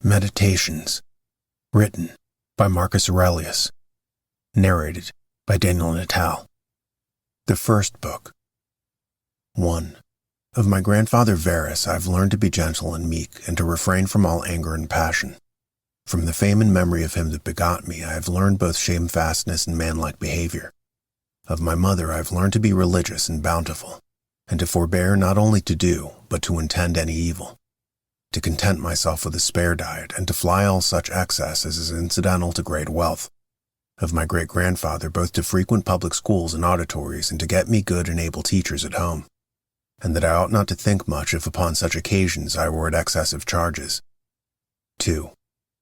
Meditations, written by Marcus Aurelius, narrated by Daniel Natal. The first book. 1. Of my grandfather Varus I have learned to be gentle and meek, and to refrain from all anger and passion. From the fame and memory of him that begot me I have learned both shamefastness and manlike behavior. Of my mother I have learned to be religious and bountiful, and to forbear not only to do, but to intend any evil. To content myself with a spare diet, and to fly all such excess as is incidental to great wealth. Of my great-grandfather both to frequent public schools and auditories, and to get me good and able teachers at home. And that I ought not to think much if upon such occasions I were at excessive charges. 2.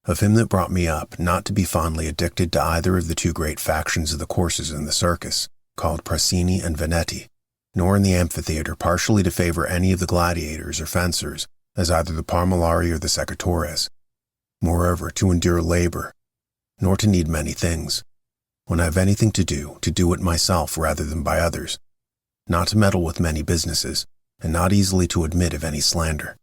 Of him that brought me up, not to be fondly addicted to either of the two great factions of the courses in the circus, called Prasini and Veneti, nor in the amphitheater partially to favor any of the gladiators or fencers, as either the Parmulari or the Secatores. Moreover, to endure labor, nor to need many things. When I have anything to do it myself rather than by others. Not to meddle with many businesses, and not easily to admit of any slander.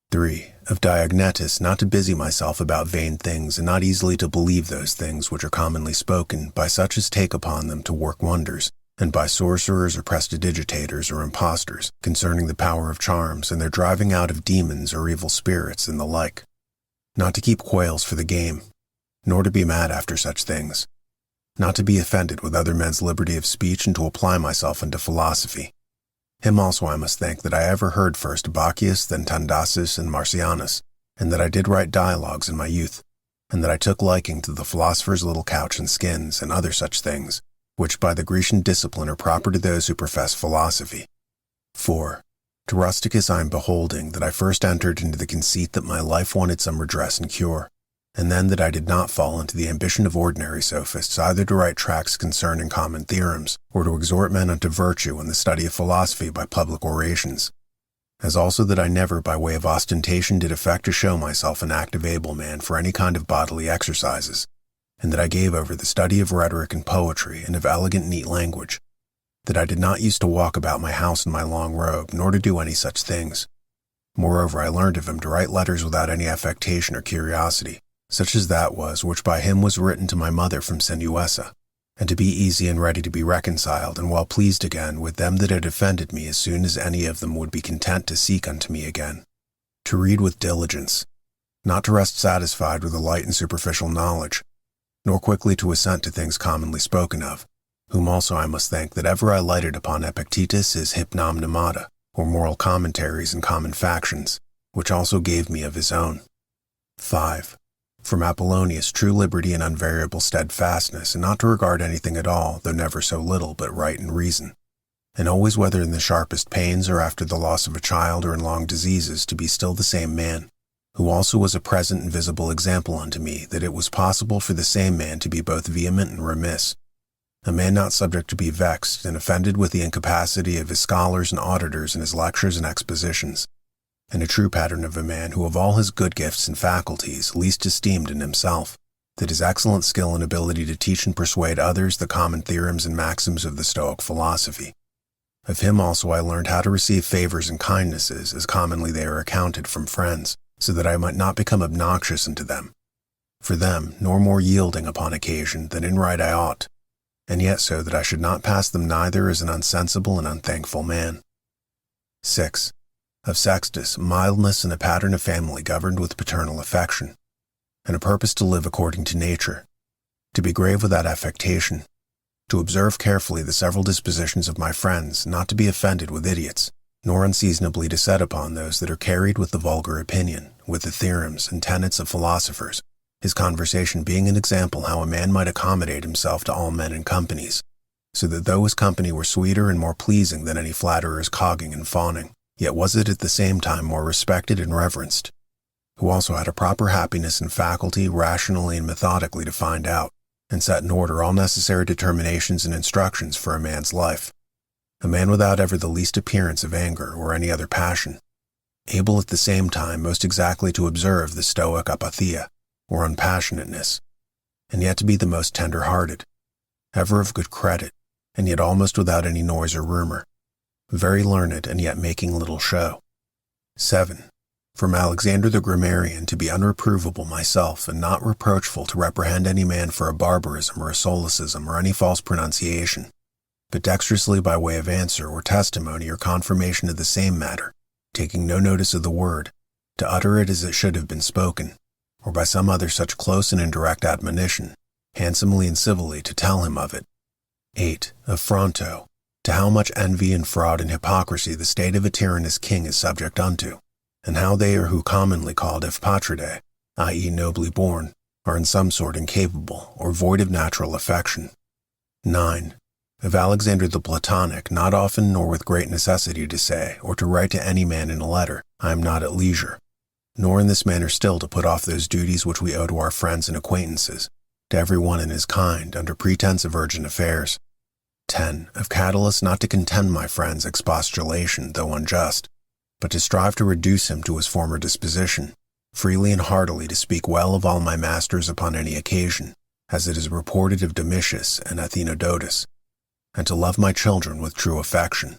3. Of Diognetus, not to busy myself about vain things, and not easily to believe those things which are commonly spoken by such as take upon them to work wonders, and by sorcerers or prestidigitators or impostors, concerning the power of charms, and their driving out of demons or evil spirits, and the like. Not to keep quails for the game, nor to be mad after such things. Not to be offended with other men's liberty of speech, and to apply myself unto philosophy. Him also I must thank that I ever heard first Bacchius, then Tandasis and Marcianus, and that I did write dialogues in my youth, and that I took liking to the philosopher's little couch and skins, and other such things, which by the Grecian discipline are proper to those who profess philosophy. 4. To Rusticus I am beholding that I first entered into the conceit that my life wanted some redress and cure, and then that I did not fall into the ambition of ordinary sophists either to write tracts concerning common theorems, or to exhort men unto virtue in the study of philosophy by public orations. As also that I never by way of ostentation did affect to show myself an active able man for any kind of bodily exercises, and that I gave over the study of rhetoric and poetry, and of elegant neat language, that I did not use to walk about my house in my long robe, nor to do any such things. Moreover, I learned of him to write letters without any affectation or curiosity, such as that was which by him was written to my mother from Sinuessa, and to be easy and ready to be reconciled, and well pleased again with them that had offended me as soon as any of them would be content to seek unto me again. To read with diligence, not to rest satisfied with a light and superficial knowledge, nor quickly to assent to things commonly spoken of, whom also I must thank that ever I lighted upon Epictetus his Hypnomnemata, or moral commentaries and common factions, which also gave me of his own. 5. From Apollonius true liberty and unvariable steadfastness, and not to regard anything at all, though never so little, but right and reason, and always whether in the sharpest pains or after the loss of a child or in long diseases to be still the same man, who also was a present and visible example unto me that it was possible for the same man to be both vehement and remiss, a man not subject to be vexed and offended with the incapacity of his scholars and auditors in his lectures and expositions, and a true pattern of a man who of all his good gifts and faculties least esteemed in himself, that his excellent skill and ability to teach and persuade others the common theorems and maxims of the Stoic philosophy. Of him also I learned how to receive favors and kindnesses, as commonly they are accounted, from friends, so that I might not become obnoxious unto them, for them, nor more yielding upon occasion than in right I ought, and yet so that I should not pass them neither as an unsensible and unthankful man. 6. Of Sextus, mildness and a pattern of family governed with paternal affection, and a purpose to live according to nature, to be grave without affectation, to observe carefully the several dispositions of my friends, not to be offended with idiots, nor unseasonably to set upon those that are carried with the vulgar opinion, with the theorems and tenets of philosophers, his conversation being an example how a man might accommodate himself to all men and companies, so that though his company were sweeter and more pleasing than any flatterer's cogging and fawning, yet was it at the same time more respected and reverenced, who also had a proper happiness and faculty rationally and methodically to find out, and set in order all necessary determinations and instructions for a man's life, a man without ever the least appearance of anger or any other passion, able at the same time most exactly to observe the Stoic apatheia, or unpassionateness, and yet to be the most tender-hearted, ever of good credit, and yet almost without any noise or rumor, very learned and yet making little show. 7. from Alexander the grammarian to be unreprovable myself and not reproachful to reprehend any man for a barbarism or a solecism or any false pronunciation, but dexterously by way of answer or testimony or confirmation of the same matter, taking no notice of the word, to utter it as it should have been spoken, or by some other such close and indirect admonition, handsomely and civilly to tell him of it. 8. Of Fronto, to how much envy and fraud and hypocrisy the state of a tyrannous king is subject unto, and how they are who commonly called Evpatridae, i.e. nobly born, are in some sort incapable or void of natural affection. 9. Of Alexander the Platonic, not often nor with great necessity to say, or to write to any man in a letter, I am not at leisure, nor in this manner still to put off those duties which we owe to our friends and acquaintances, to every one in his kind, under pretense of urgent affairs. 10. Of Catullus, not to contemn my friend's expostulation, though unjust, but to strive to reduce him to his former disposition, freely and heartily to speak well of all my masters upon any occasion, as it is reported of Domitius and Athenodotus, and to love my children with true affection.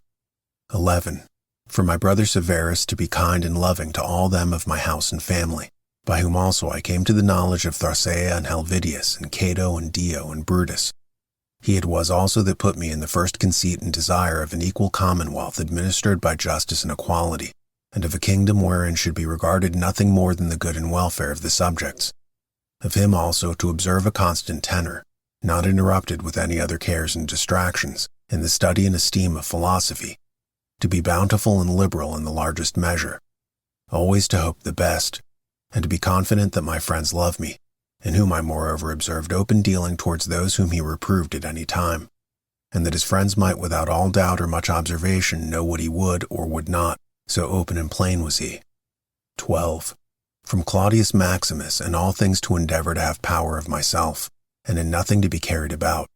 11. For my brother Severus to be kind and loving to all them of my house and family, by whom also I came to the knowledge of Tharsaea and Helvidius and Cato and Dio and Brutus. He it was also that put me in the first conceit and desire of an equal commonwealth administered by justice and equality, and of a kingdom wherein should be regarded nothing more than the good and welfare of the subjects. Of him also to observe a constant tenor, not interrupted with any other cares and distractions, in the study and esteem of philosophy, to be bountiful and liberal in the largest measure, always to hope the best, and to be confident that my friends love me, in whom I moreover observed open dealing towards those whom he reproved at any time, and that his friends might without all doubt or much observation know what he would or would not, so open and plain was he. 12. From Claudius Maximus, in all things to endeavor to have power of myself, and in nothing to be carried about,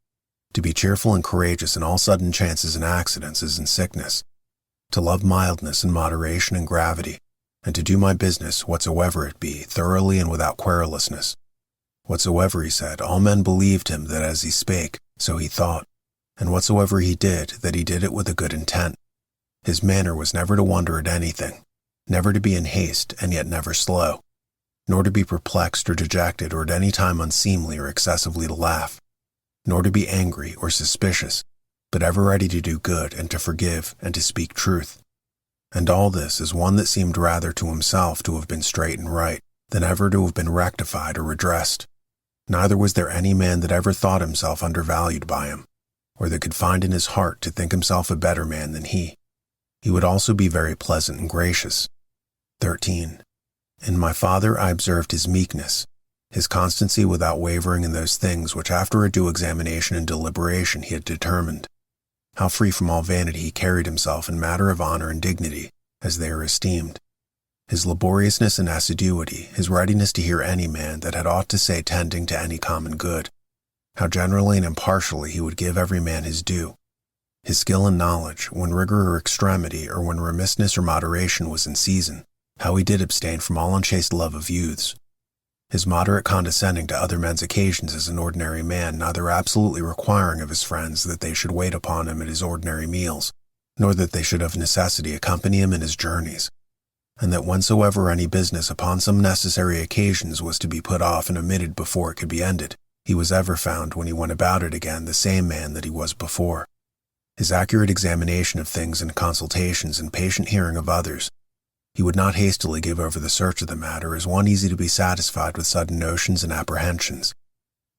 to be cheerful and courageous in all sudden chances and accidents as in sickness, to love mildness and moderation and gravity, and to do my business, whatsoever it be, thoroughly and without querulousness. Whatsoever he said, all men believed him that as he spake, so he thought, and whatsoever he did, that he did it with a good intent. His manner was never to wonder at anything, never to be in haste, and yet never slow, nor to be perplexed or dejected or at any time unseemly or excessively to laugh, nor to be angry or suspicious, but ever ready to do good and to forgive and to speak truth. And all this is one that seemed rather to himself to have been straight and right, than ever to have been rectified or redressed. Neither was there any man that ever thought himself undervalued by him, or that could find in his heart to think himself a better man than he. He would also be very pleasant and gracious. 13. In my father I observed his meekness, his constancy without wavering in those things which after a due examination and deliberation he had determined. How free from all vanity he carried himself in matter of honor and dignity, as they are esteemed. His laboriousness and assiduity, his readiness to hear any man that had aught to say tending to any common good, how generally and impartially he would give every man his due, his skill and knowledge, when rigor or extremity, or when remissness or moderation was in season, how he did abstain from all unchaste love of youths, his moderate condescending to other men's occasions as an ordinary man, neither absolutely requiring of his friends that they should wait upon him at his ordinary meals, nor that they should of necessity accompany him in his journeys, and that whensoever any business upon some necessary occasions was to be put off and omitted before it could be ended, he was ever found, when he went about it again, the same man that he was before. His accurate examination of things and consultations and patient hearing of others, he would not hastily give over the search of the matter as one easy to be satisfied with sudden notions and apprehensions.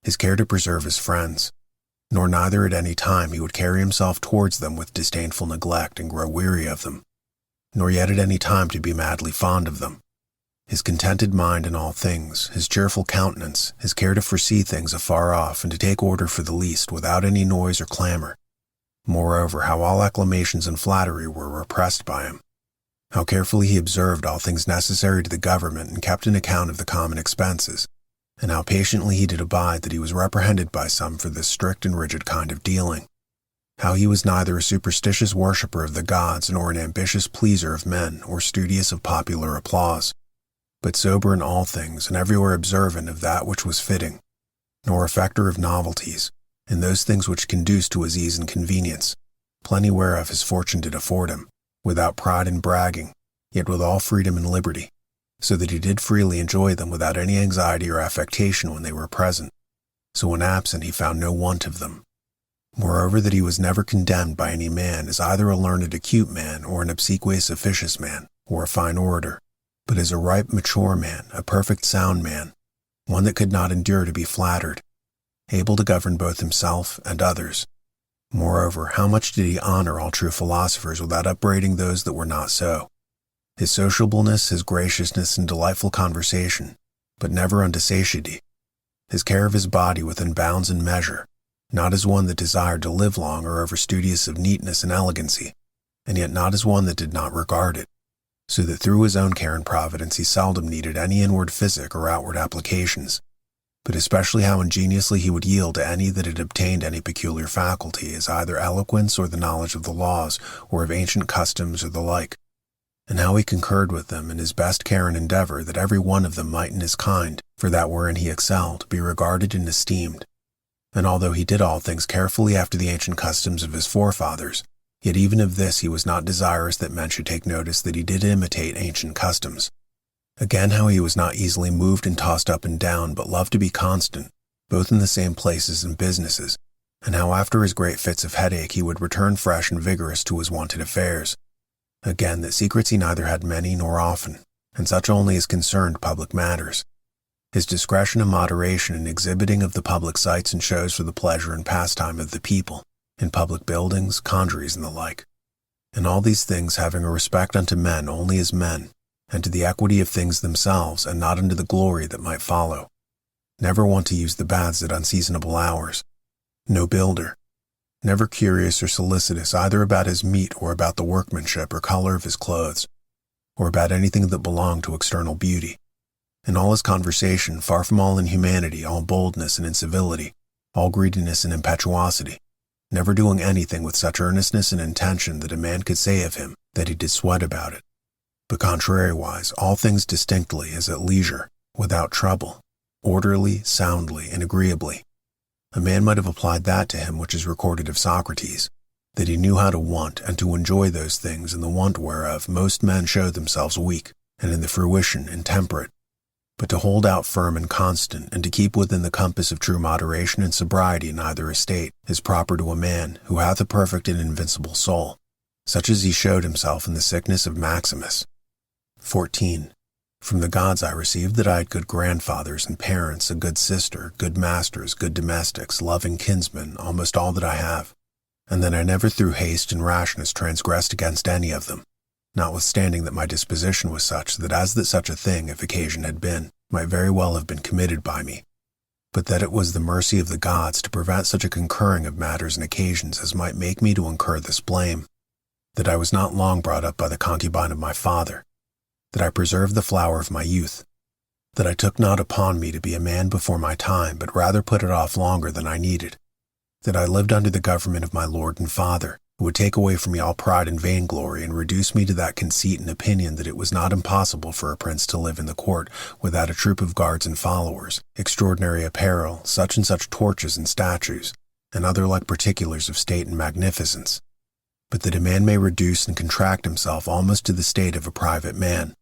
His care to preserve his friends, nor neither at any time he would carry himself towards them with disdainful neglect and grow weary of them, nor yet at any time to be madly fond of them. His contented mind in all things, his cheerful countenance, his care to foresee things afar off and to take order for the least without any noise or clamor. Moreover, how all acclamations and flattery were repressed by him. How carefully he observed all things necessary to the government and kept an account of the common expenses, and how patiently he did abide that he was reprehended by some for this strict and rigid kind of dealing. How he was neither a superstitious worshipper of the gods nor an ambitious pleaser of men or studious of popular applause, but sober in all things and everywhere observant of that which was fitting, nor affecter of novelties, in those things which conduced to his ease and convenience, plenty whereof his fortune did afford him, without pride and bragging, yet with all freedom and liberty, so that he did freely enjoy them without any anxiety or affectation when they were present, so when absent he found no want of them. Moreover, that he was never condemned by any man as either a learned acute man or an obsequious officious man, or a fine orator, but as a ripe mature man, a perfect sound man, one that could not endure to be flattered, able to govern both himself and others. Moreover, how much did he honor all true philosophers without upbraiding those that were not so? His sociableness, his graciousness, and delightful conversation, but never unto satiety. His care of his body within bounds and measure, not as one that desired to live long or over-studious of neatness and elegancy, and yet not as one that did not regard it, so that through his own care and providence he seldom needed any inward physic or outward applications, but especially how ingeniously he would yield to any that had obtained any peculiar faculty, as either eloquence or the knowledge of the laws, or of ancient customs or the like, and how he concurred with them in his best care and endeavor that every one of them might in his kind, for that wherein he excelled, be regarded and esteemed. And although he did all things carefully after the ancient customs of his forefathers, yet even of this he was not desirous that men should take notice that he did imitate ancient customs. Again, how he was not easily moved and tossed up and down, but loved to be constant, both in the same places and businesses, and how after his great fits of headache he would return fresh and vigorous to his wonted affairs. Again, that secrets he neither had many nor often, and such only as concerned public matters. His discretion and moderation in exhibiting of the public sights and shows for the pleasure and pastime of the people, in public buildings, conjuries, and the like. In all these things having a respect unto men only as men, and to the equity of things themselves, and not unto the glory that might follow. Never want to use the baths at unseasonable hours. No builder. Never curious or solicitous either about his meat or about the workmanship or color of his clothes, or about anything that belonged to external beauty. In all his conversation, far from all inhumanity, all boldness and incivility, all greediness and impetuosity, never doing anything with such earnestness and intention that a man could say of him that he did sweat about it, but contrariwise, all things distinctly as at leisure, without trouble, orderly, soundly, and agreeably. A man might have applied that to him which is recorded of Socrates, that he knew how to want and to enjoy those things in the want whereof most men show themselves weak, and in the fruition intemperate, but to hold out firm and constant, and to keep within the compass of true moderation and sobriety in either estate, is proper to a man who hath a perfect and invincible soul, such as he showed himself in the sickness of Maximus. 14. From the gods I received that I had good grandfathers and parents, a good sister, good masters, good domestics, loving kinsmen, almost all that I have, and that I never through haste and rashness transgressed against any of them, notwithstanding that my disposition was such that such a thing, if occasion had been, might very well have been committed by me, but that it was the mercy of the gods to prevent such a concurring of matters and occasions as might make me to incur this blame, that I was not long brought up by the concubine of my father, that I preserved the flower of my youth, that I took not upon me to be a man before my time, but rather put it off longer than I needed, that I lived under the government of my lord and father, who would take away from me all pride and vainglory and reduce me to that conceit and opinion that it was not impossible for a prince to live in the court without a troop of guards and followers, extraordinary apparel, such and such torches and statues, and other like particulars of state and magnificence, but that a man may reduce and contract himself almost to the state of a private man,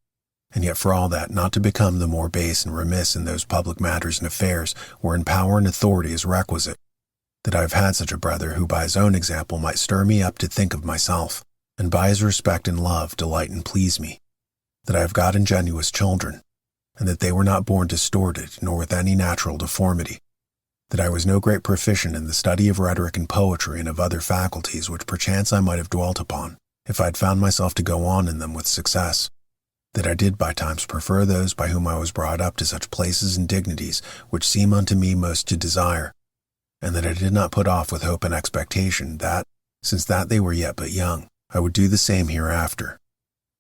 and yet for all that not to become the more base and remiss in those public matters and affairs wherein power and authority is requisite, that I have had such a brother who by his own example might stir me up to think of myself, and by his respect and love delight and please me, that I have got ingenuous children, and that they were not born distorted, nor with any natural deformity, that I was no great proficient in the study of rhetoric and poetry and of other faculties which perchance I might have dwelt upon, if I had found myself to go on in them with success, that I did by times prefer those by whom I was brought up to such places and dignities which seem unto me most to desire, and that I did not put off with hope and expectation that, since that they were yet but young, I would do the same hereafter,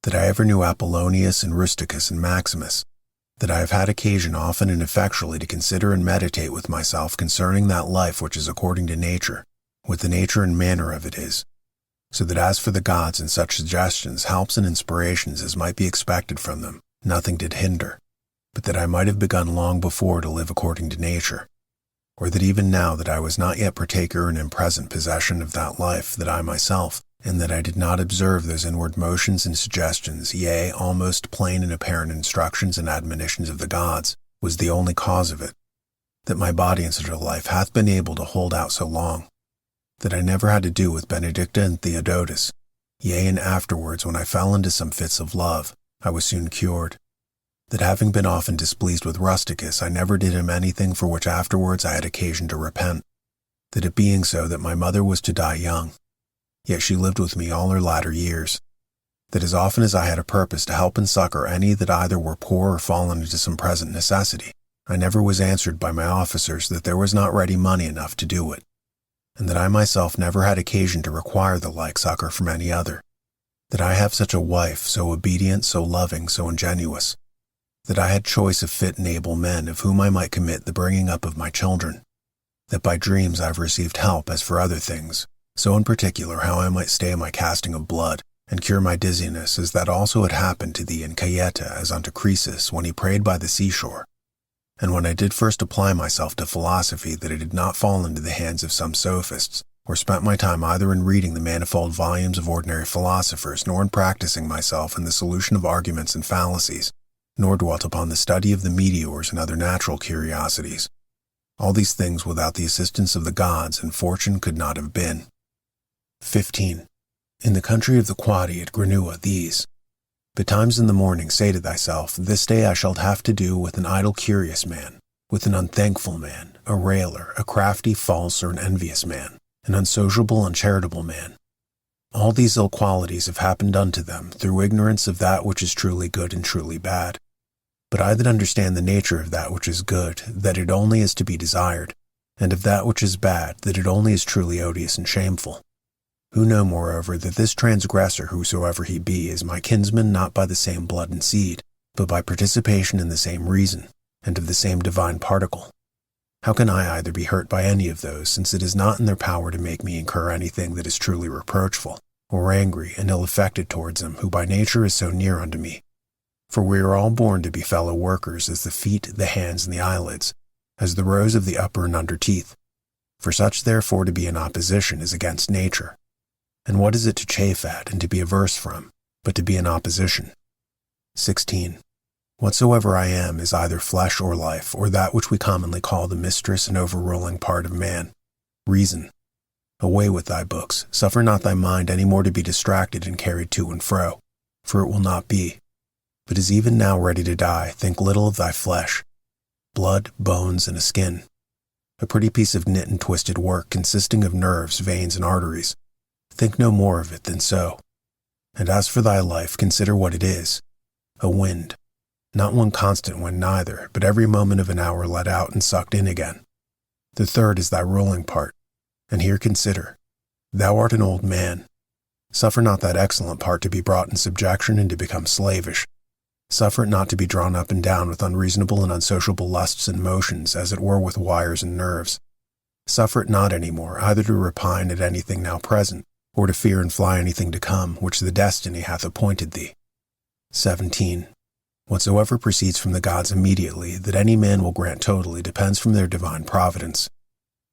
that I ever knew Apollonius and Rusticus and Maximus, that I have had occasion often and effectually to consider and meditate with myself concerning that life which is according to nature, what the nature and manner of it is, so that as for the gods and such suggestions, helps and inspirations as might be expected from them, nothing did hinder, but that I might have begun long before to live according to nature, or that even now that I was not yet partaker and in present possession of that life, that I myself, and that I did not observe those inward motions and suggestions, yea, almost plain and apparent instructions and admonitions of the gods, was the only cause of it, that my body in such a life hath been able to hold out so long, that I never had to do with Benedicta and Theodotus, yea, and afterwards when I fell into some fits of love, I was soon cured, that having been often displeased with Rusticus, I never did him anything for which afterwards I had occasion to repent, that it being so that my mother was to die young, yet she lived with me all her latter years, that as often as I had a purpose to help and succor any that either were poor or fallen into some present necessity, I never was answered by my officers that there was not ready money enough to do it, and that I myself never had occasion to require the like succor from any other, that I have such a wife, so obedient, so loving, so ingenuous, that I had choice of fit and able men of whom I might commit the bringing up of my children, that by dreams I have received help as for other things, so in particular how I might stay my casting of blood, and cure my dizziness, as that also had happened to thee in Caieta as unto Croesus when he prayed by the seashore, and when I did first apply myself to philosophy, that I did not fall into the hands of some sophists, or spent my time either in reading the manifold volumes of ordinary philosophers, nor in practicing myself in the solution of arguments and fallacies, nor dwelt upon the study of the meteors and other natural curiosities. All these things without the assistance of the gods and fortune could not have been. 15. In the country of the Quadi at Granua these. Betimes in the morning say to thyself, this day I shall have to do with an idle curious man, with an unthankful man, a railer, a crafty, false, or an envious man, an unsociable, uncharitable man. All these ill qualities have happened unto them through ignorance of that which is truly good and truly bad. But I that understand the nature of that which is good, that it only is to be desired, and of that which is bad, that it only is truly odious and shameful, who know moreover that this transgressor, whosoever he be, is my kinsman not by the same blood and seed, but by participation in the same reason, and of the same divine particle. How can I either be hurt by any of those, since it is not in their power to make me incur anything that is truly reproachful, or angry and ill-affected towards him, who by nature is so near unto me? For we are all born to be fellow workers, as the feet, the hands, and the eyelids, as the rows of the upper and under teeth. For such therefore to be in opposition is against nature. And what is it to chafe at and to be averse from, but to be in opposition? 16. Whatsoever I am is either flesh or life, or that which we commonly call the mistress and overruling part of man, reason. Away with thy books, suffer not thy mind any more to be distracted and carried to and fro, for it will not be. But is even now ready to die, think little of thy flesh, blood, bones, and a skin, a pretty piece of knit and twisted work consisting of nerves, veins, and arteries. Think no more of it than so. And as for thy life, consider what it is, a wind, not one constant wind neither, but every moment of an hour let out and sucked in again. The third is thy ruling part, and here consider, thou art an old man. Suffer not that excellent part to be brought in subjection and to become slavish. Suffer it not to be drawn up and down with unreasonable and unsociable lusts and motions, as it were with wires and nerves. Suffer it not any more, either to repine at anything now present, or to fear and fly anything to come, which the destiny hath appointed thee. 17. Whatsoever proceeds from the gods immediately, that any man will grant totally, depends from their divine providence.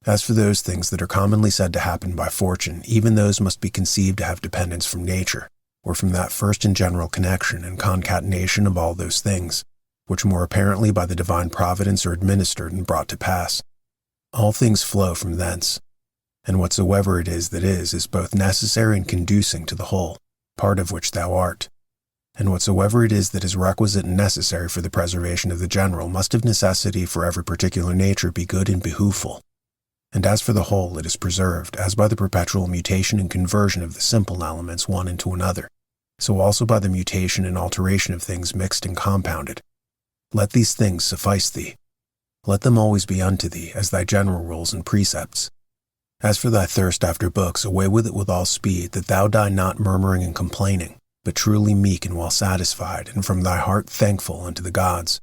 As for those things that are commonly said to happen by fortune, even those must be conceived to have dependence from nature, or from that first and general connection and concatenation of all those things, which more apparently by the divine providence are administered and brought to pass. All things flow from thence, and whatsoever it is that is both necessary and conducing to the whole, part of which thou art. And whatsoever it is that is requisite and necessary for the preservation of the general must of necessity for every particular nature be good and behooveful. And as for the whole, it is preserved, as by the perpetual mutation and conversion of the simple elements one into another, so also by the mutation and alteration of things mixed and compounded. Let these things suffice thee. Let them always be unto thee, as thy general rules and precepts. As for thy thirst after books, away with it with all speed, that thou die not murmuring and complaining, but truly meek and well satisfied, and from thy heart thankful unto the gods.